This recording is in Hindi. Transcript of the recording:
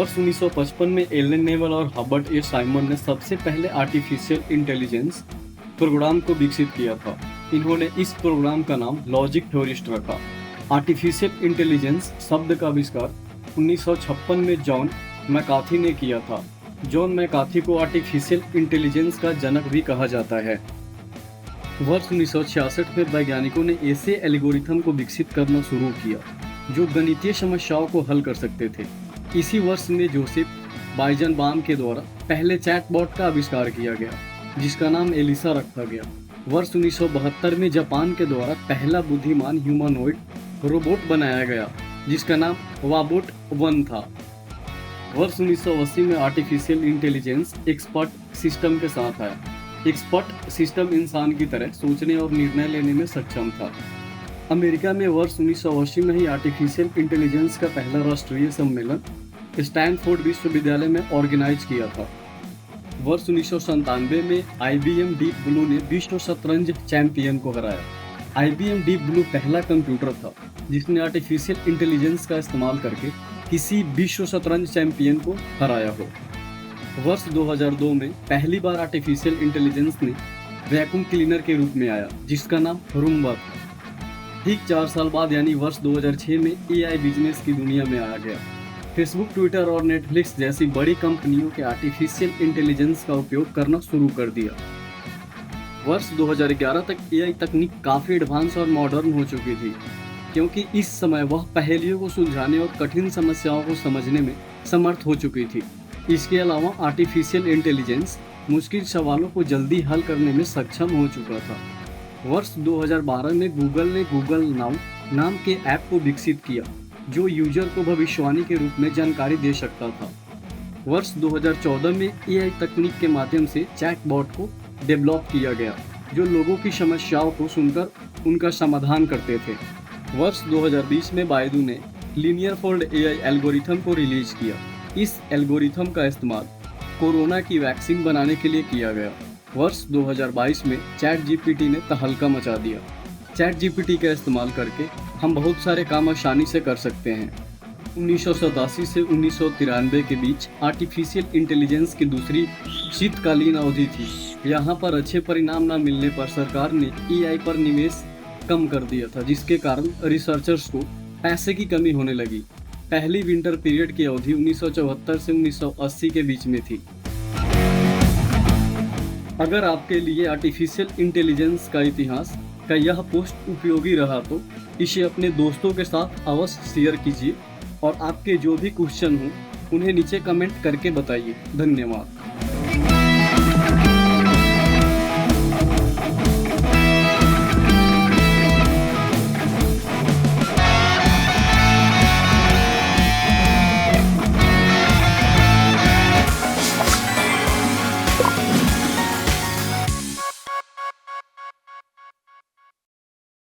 वर्ष 1955 में एलन नेवल और हर्बर्ट ए साइमन ने सबसे पहले आर्टिफिशियल इंटेलिजेंस प्रोग्राम को विकसित किया था। इन्होंने इस प्रोग्राम का नाम लॉजिक थ्योरिस्ट रखा। आर्टिफिशियल इंटेलिजेंस शब्द का आविष्कार 1956 में जॉन मैकार्थी ने किया था। जॉन मैकार्थी को आर्टिफिशियल इंटेलिजेंस का जनक भी कहा जाता है। वर्ष 1966 में वैज्ञानिकों ने ऐसे एल्गोरिथम को विकसित करना शुरू किया जो गणितीय समस्याओं को हल कर सकते थे। इसी वर्ष में जोसेफ बाइजनबाम के द्वारा पहले चैटबॉट का आविष्कार किया गया, जिसका नाम एलिसा रखा गया। वर्ष 1972 में जापान के द्वारा पहला बुद्धिमान ह्यूमनॉइड रोबोट बनाया गया, जिसका नाम वाबोट 1 था। वर्ष 1980 में आर्टिफिशियल इंटेलिजेंस एक्सपर्ट सिस्टम के साथ आया। एक्सपर्ट सिस्टम इंसान की तरह सोचने और निर्णय लेने में सक्षम था। अमेरिका में वर्ष 1980 में ही आर्टिफिशियल इंटेलिजेंस का पहला राष्ट्रीय सम्मेलन स्टैनफोर्ड विश्वविद्यालय में ऑर्गेनाइज किया था। वर्ष 1997 में IBM डीप ब्लू ने विश्व शतरंज चैंपियन को हराया। IBM डीप ब्लू पहला कंप्यूटर था जिसने आर्टिफिशियल इंटेलिजेंस का इस्तेमाल करके किसी विश्व शतरंज चैंपियन को हराया हो। वर्ष 2002 में पहली बार आर्टिफिशियल इंटेलिजेंस ने वैक्यूम क्लीनर के रूप में आया, जिसका नाम रूम्बा था। ठीक 4 साल बाद यानी वर्ष 2006 में AI बिजनेस की दुनिया में आ गया। फेसबुक, ट्विटर और नेटफ्लिक्स जैसी बड़ी कंपनियों के आर्टिफिशियल इंटेलिजेंस का उपयोग करना शुरू कर दिया। वर्ष 2011 तक AI तकनीक काफ़ी एडवांस और मॉडर्न हो चुकी थी, क्योंकि इस समय वह पहेलियों को सुलझाने और कठिन समस्याओं को समझने में समर्थ हो चुकी थी। इसके अलावा आर्टिफिशियल इंटेलिजेंस मुश्किल सवालों को जल्दी हल करने में सक्षम हो चुका था। वर्ष 2012 में गूगल ने गूगल नाउ नाम के ऐप को विकसित किया, जो यूजर को भविष्यवाणी के रूप में जानकारी दे सकता था। वर्ष 2014 में AI तकनीक के माध्यम से चैटबॉट को डेवलप किया गया, जो लोगों की समस्याओं को सुनकर उनका समाधान करते थे। वर्ष 2020 में बायडू ने लीनियर फोल्ड AI एल्गोरिथम को रिलीज किया। इस एल्गोरिथम का इस्तेमाल कोरोना की वैक्सीन बनाने के लिए किया गया। वर्ष 2022 में ChatGPT ने तहलका मचा दिया। ChatGPT का इस्तेमाल करके हम बहुत सारे काम आसानी से कर सकते हैं। 1987 से 1993 के बीच आर्टिफिशियल इंटेलिजेंस की दूसरी शीतकालीन अवधि थी। यहाँ पर अच्छे परिणाम न मिलने पर सरकार ने AI पर निवेश कम कर दिया था, जिसके कारण रिसर्चर्स को पैसे की कमी होने लगी। पहली विंटर पीरियड की अवधि 1974 से 1980 के बीच में थी। अगर आपके लिए आर्टिफिशियल इंटेलिजेंस का इतिहास का यह पोस्ट उपयोगी रहा तो इसे अपने दोस्तों के साथ अवश्य शेयर कीजिए और आपके जो भी क्वेश्चन हो उन्हें नीचे कमेंट करके बताइए। धन्यवाद।